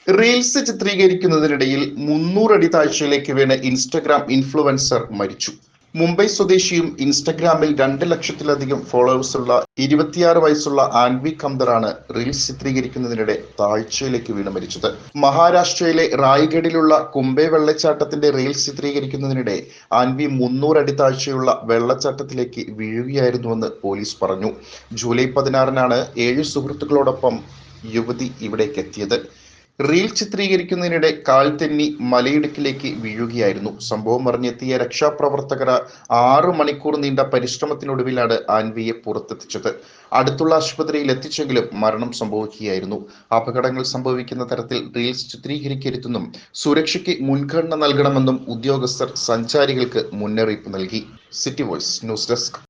Reels ചിത്രീകരിക്കുന്നതിനിടയിൽ 300 അടി താഴ്ചയിലേക്ക് വീണ് Instagram influencer മരിച്ചു. മുംബൈ സ്വദേശിയും ഇൻസ്റ്റഗ്രാമിൽ 2 ലക്ഷത്തിലധികം ഫോളോവേഴ്സുള്ള 26 വയസ്സുള്ള ആൻവി ഖംദറാണ് റീൽസ് ചിത്രീകരിക്കുന്നതിനിടെ താഴ്ചയിലേക്ക് വീണ് മരിച്ചത്. മഹാരാഷ്ട്രയിലെ റായ്ഗഡിലുള്ള കുംബെ വെള്ളച്ചാട്ടത്തിന്റെ റീൽസ് ചിത്രീകരിക്കുന്നതിനിടെ ആൻവി 300 അടി താഴ്ചയുള്ള വെള്ളച്ചാട്ടത്തിലേക്ക് വീഴുകയായിരുന്നുവെന്ന് പോലീസ് പറഞ്ഞു. ജൂലൈ 16-നാണ് 7 സുഹൃത്തുക്കളോടൊപ്പം യുവതി ഇവിടേക്ക് എത്തിയത്. റീൽ ചിത്രീകരിക്കുന്നതിനിടെ കാൽ തെന്നി മലയിടുക്കിലേക്ക് വീഴുകയായിരുന്നു. സംഭവം അറിഞ്ഞെത്തിയ രക്ഷാപ്രവർത്തകർ 6 മണിക്കൂർ നീണ്ട പരിശ്രമത്തിനൊടുവിലാണ് ആൻവിയെ പുറത്തെത്തിച്ചത്. അടുത്തുള്ള ആശുപത്രിയിൽ എത്തിച്ചെങ്കിലും മരണം സംഭവിക്കുകയായിരുന്നു. അപകടങ്ങൾ സംഭവിക്കുന്ന തരത്തിൽ റീൽസ് ചിത്രീകരിക്കരുതെന്നും സുരക്ഷയ്ക്ക് മുൻഗണന നൽകണമെന്നും ഉദ്യോഗസ്ഥർ സഞ്ചാരികൾക്ക് മുന്നറിയിപ്പ് നൽകി. City voice news desk.